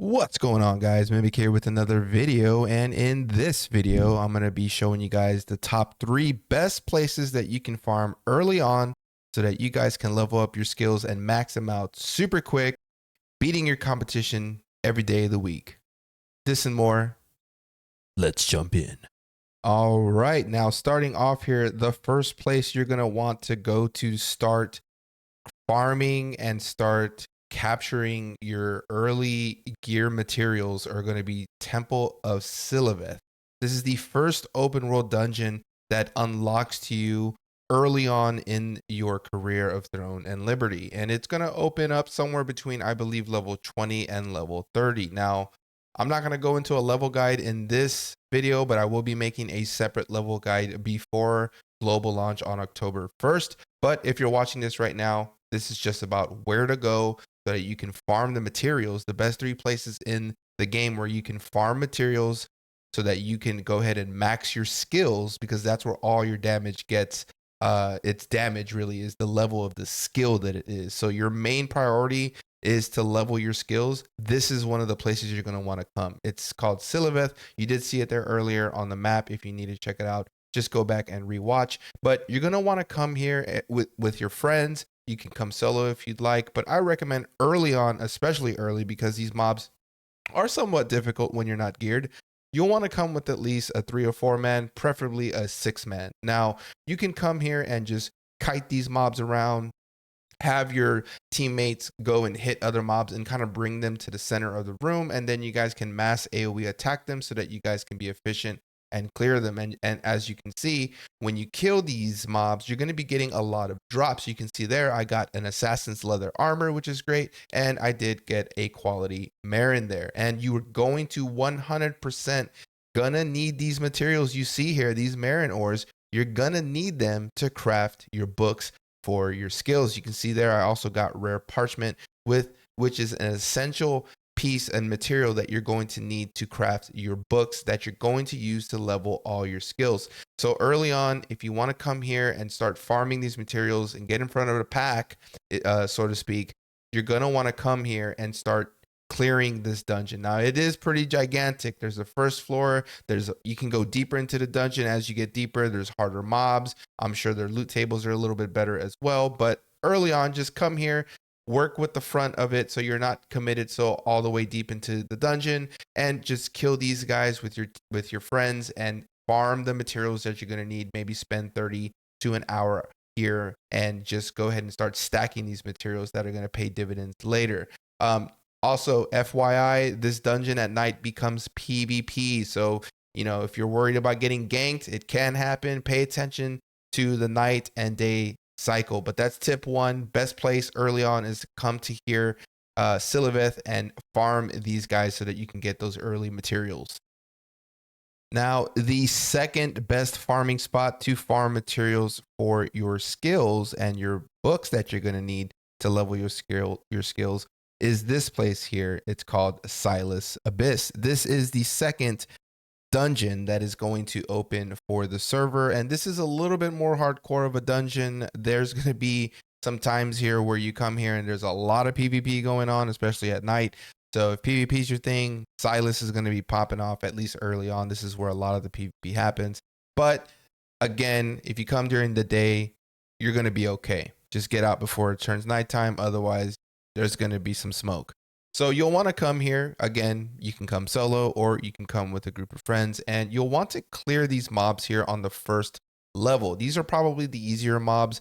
What's going on, guys? Mimic here with another video, and in this video I'm going to be showing you guys the top 3 best places that you can farm early on so that you guys can level up your skills and max them out super quick, beating your competition every day of the week. This and more, let's jump in. All right, now starting off here, the first place you're going to want to go to start farming and start capturing your early gear materials are going to be Temple of Siliveth. This is the first open world dungeon that unlocks to you early on in your career of Throne and Liberty. And it's going to open up somewhere between, I believe, level 20 and level 30. Now, I'm not going to go into a level guide in this video, but I will be making a separate level guide before global launch on October 1st. But if you're watching this right now, this is just about where to go so that you can farm the materials, the best 3 places in the game where you can farm materials so that you can go ahead and max your skills, because that's where all your damage gets. Its damage really is the level of the skill that it is. So your main priority is to level your skills. This is one of the places you're going to want to come. It's called Siliveth. You did see it there earlier on the map. If you need to check it out, just go back and rewatch. But you're going to want to come here with your friends. You can come solo if you'd like, but I recommend early on, especially early, because these mobs are somewhat difficult when you're not geared. You'll want to come with at least a 3 or 4 man, preferably a 6 man. Now, you can come here and just kite these mobs around, have your teammates go and hit other mobs and kind of bring them to the center of the room, and then you guys can mass AoE attack them so that you guys can be efficient and clear them. And as you can see, when you kill these mobs, you're going to be getting a lot of drops. You can see there I got an assassin's leather armor, which is great, and I did get a quality Marin there. And you are going to 100% gonna need these materials you see here, these Marin ores. You're gonna need them to craft your books for your skills. You can see there I also got rare parchment, which is an essential piece and material that you're going to need to craft your books that you're going to use to level all your skills. So early on, if you want to come here and start farming these materials and get in front of the pack, so to speak, you're going to want to come here and start clearing this dungeon. Now it is pretty gigantic. There's the first floor. You can go deeper into the dungeon. As you get deeper, there's harder mobs. I'm sure their loot tables are a little bit better as well, but early on, just come here, work with the front of it so you're not committed so all the way deep into the dungeon, and just kill these guys with your friends and farm the materials that you're going to need. Maybe spend 30 to an hour here and just go ahead and start stacking these materials that are going to pay dividends later. Also, FYI, this dungeon at night becomes PvP. So, if you're worried about getting ganked, it can happen. Pay attention to the night and day cycle. But that's tip 1. Best place early on is to come to here, Siliveth, and farm these guys so that you can get those early materials. Now, the second best farming spot to farm materials for your skills and your books that you're going to need to level your skills is this place here. It's called Silas Abyss. This is the second dungeon that is going to open for the server, and this is a little bit more hardcore of a dungeon. There's going to be some times here where you come here and there's a lot of PvP going on, especially at night. So if PvP is your thing, Silas is going to be popping off, at least early on. This is where a lot of the PvP happens. But again, if you come during the day, you're going to be okay. Just get out before it turns nighttime. Otherwise, there's going to be some smoke. So you'll want to come here. Again, you can come solo or you can come with a group of friends, and you'll want to clear these mobs here on the first level. These are probably the easier mobs.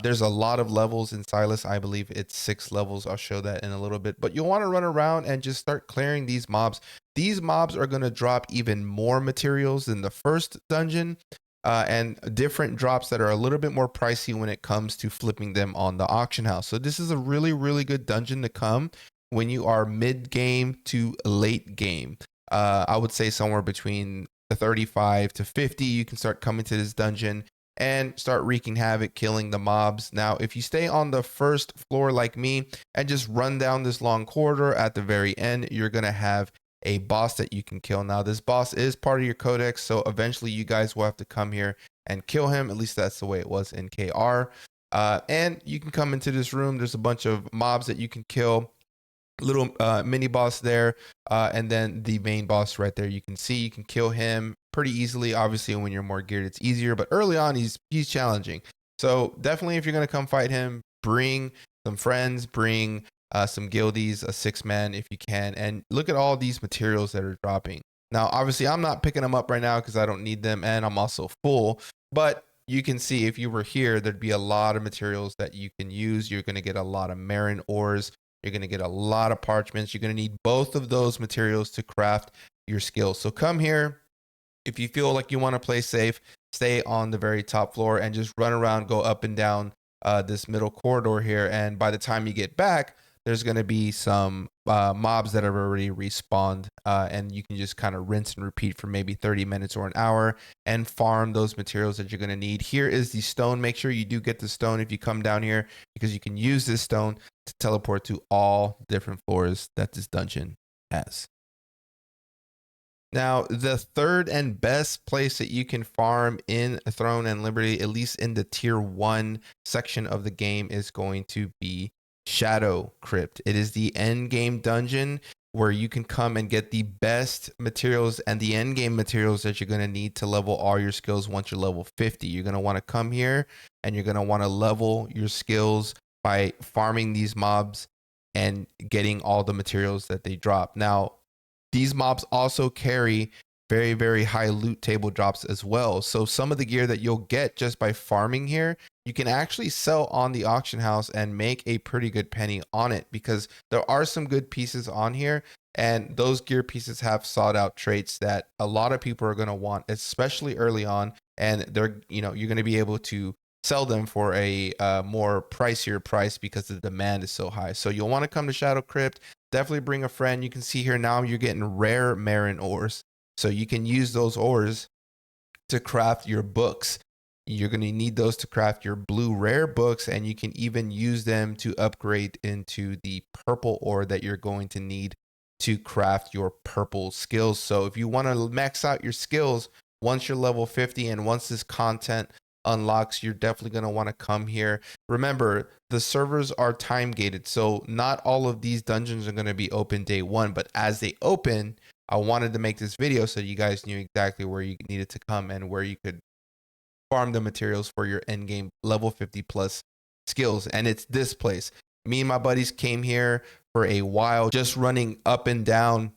There's a lot of levels in Silas. I believe it's 6 levels. I'll show that in a little bit, but you'll want to run around and just start clearing these mobs. These mobs are going to drop even more materials than the first dungeon, and different drops that are a little bit more pricey when it comes to flipping them on the auction house. So this is a really, really good dungeon to come when you are mid game to late game. I would say somewhere between the 35 to 50, you can start coming to this dungeon and start wreaking havoc, killing the mobs. Now, if you stay on the first floor like me and just run down this long corridor, at the very end, you're going to have a boss that you can kill. Now, this boss is part of your codex, so eventually you guys will have to come here and kill him. At least that's the way it was in KR. And you can come into this room. There's a bunch of mobs that you can kill. little mini boss there, and then the main boss right there. You can see you can kill him pretty easily. Obviously, when you're more geared, it's easier, but early on, he's challenging. So definitely, if you're gonna come fight him, bring some friends, bring some guildies, a 6-man if you can, and look at all these materials that are dropping. Now, obviously, I'm not picking them up right now because I don't need them, and I'm also full. But you can see if you were here, there'd be a lot of materials that you can use. You're going to get a lot of Marin ores. You're going to get a lot of parchments. You're going to need both of those materials to craft your skills. So come here. If you feel like you want to play safe, stay on the very top floor and just run around, go up and down this middle corridor here. And by the time you get back, there's going to be some mobs that have already respawned, and you can just kind of rinse and repeat for maybe 30 minutes or an hour and farm those materials that you're going to need. Here is the stone. Make sure you do get the stone if you come down here, because you can use this stone to teleport to all different floors that this dungeon has. Now, the third and best place that you can farm in Throne and Liberty, at least in the tier 1 section of the game, is going to be Shadow Crypt. It is the end game dungeon where you can come and get the best materials and the end game materials that you're going to need to level all your skills once you're level 50. You're going to want to come here and you're going to want to level your skills by farming these mobs and getting all the materials that they drop. Now, these mobs also carry very, very high loot table drops as well. So some of the gear that you'll get just by farming here, you can actually sell on the auction house and make a pretty good penny on it, because there are some good pieces on here. And those gear pieces have sought out traits that a lot of people are going to want, especially early on. And they're, you're going to be able to sell them for a more pricier price because the demand is so high. So you'll want to come to Shadow Crypt. Definitely bring a friend. You can see here now you're getting rare Marin ores. So you can use those ores to craft your books. You're going to need those to craft your blue rare books, and you can even use them to upgrade into the purple ore that you're going to need to craft your purple skills. So if you want to max out your skills once you're level 50 and once this content unlocks, you're definitely going to want to come here. Remember, the servers are time gated, so not all of these dungeons are going to be open day 1, but as they open, I wanted to make this video so you guys knew exactly where you needed to come and where you could farm the materials for your end game level 50 plus skills. And it's this place. Me and my buddies came here for a while, just running up and down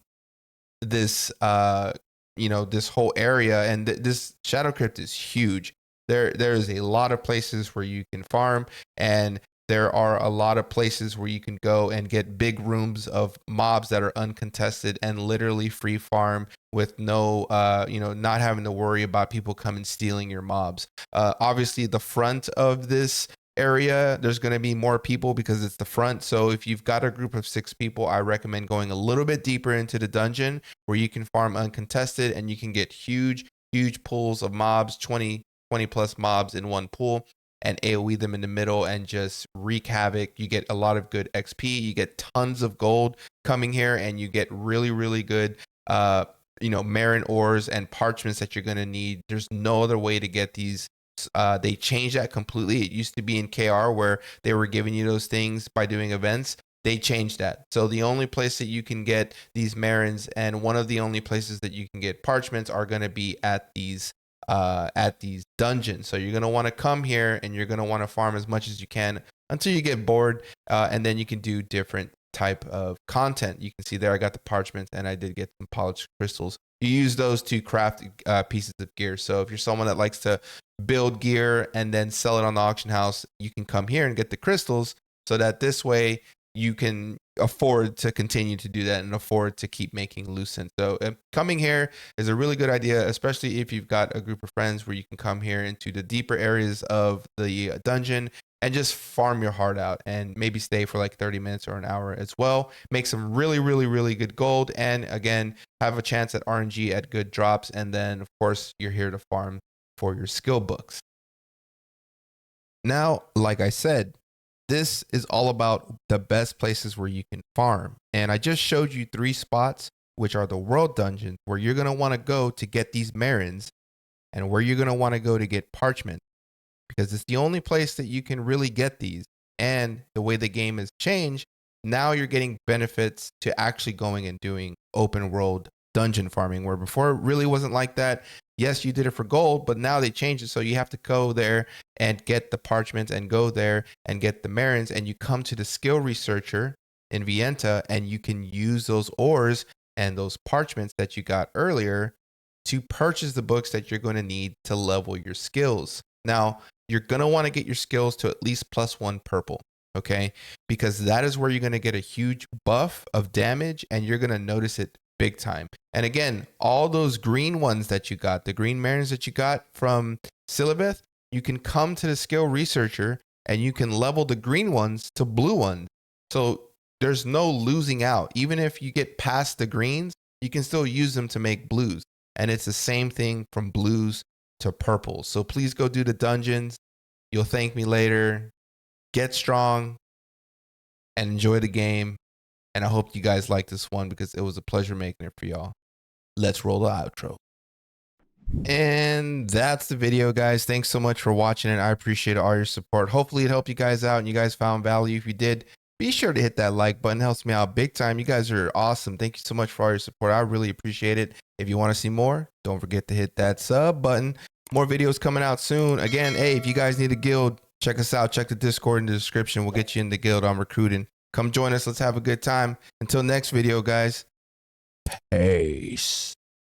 this this whole area, and this Shadow Crypt is huge. There is a lot of places where you can farm, and there are a lot of places where you can go and get big rooms of mobs that are uncontested and literally free farm with no, not having to worry about people coming stealing your mobs. Obviously, the front of this area, there's going to be more people because it's the front. So if you've got a group of 6 people, I recommend going a little bit deeper into the dungeon where you can farm uncontested and you can get huge pools of mobs, 20 plus mobs in one pool, and AoE them in the middle and just wreak havoc. You get a lot of good XP, you get tons of gold coming here, and you get really, really good Marin ores and parchments that you're going to need. There's no other way to get these. They changed that completely. It used to be in KR where they were giving you those things by doing events. They changed that. So the only place that you can get these Marins, and one of the only places that you can get parchments, are going to be at these dungeons. So you're going to want to come here and you're going to want to farm as much as you can until you get bored, and then you can do different type of content. You can see there I got the parchments and I did get some polished crystals. You use those to craft pieces of gear. So if you're someone that likes to build gear and then sell it on the auction house, you can come here and get the crystals, so that this way you can afford to continue to do that and afford to keep making lucent. So coming here is a really good idea, especially if you've got a group of friends where you can come here into the deeper areas of the dungeon and just farm your heart out and maybe stay for like 30 minutes or an hour as well. Make some really, really, really good gold. And again, have a chance at RNG at good drops. And then of course you're here to farm for your skill books. Now, like I said, this is all about the best places where you can farm. And I just showed you 3 spots, which are the world dungeons, where you're going to want to go to get these Marins and where you're going to want to go to get parchment, because it's the only place that you can really get these. And the way the game has changed, now you're getting benefits to actually going and doing open world dungeon farming, where before it really wasn't like that. Yes, you did it for gold, but now they changed it. So you have to go there and get the parchments and go there and get the marins, and you come to the skill researcher in Vienta and you can use those ores and those parchments that you got earlier to purchase the books that you're going to need to level your skills. Now, you're going to want to get your skills to at least +1 purple, okay? Because that is where you're going to get a huge buff of damage and you're going to notice it big time. And again, all those green ones that you got, the green marins that you got from Silabeth, you can come to the skill researcher and you can level the green ones to blue ones. So there's no losing out. Even if you get past the greens, you can still use them to make blues. And it's the same thing from blues to purples. So please go do the dungeons. You'll thank me later. Get strong and enjoy the game. And I hope you guys like this one because it was a pleasure making it for y'all. Let's roll the outro. And that's the video, guys. Thanks so much for watching it. I appreciate all your support. Hopefully it helped you guys out and you guys found value. If you did, be sure to hit that like button. It helps me out big time. You guys are awesome. Thank you so much for all your support. I really appreciate it. If you want to see more, don't forget to hit that sub button. More videos coming out soon. Again, hey, if you guys need a guild, check us out. Check the Discord in the description. We'll get you in the guild. I'm recruiting. Come join us. Let's have a good time. Until next video, guys. Peace.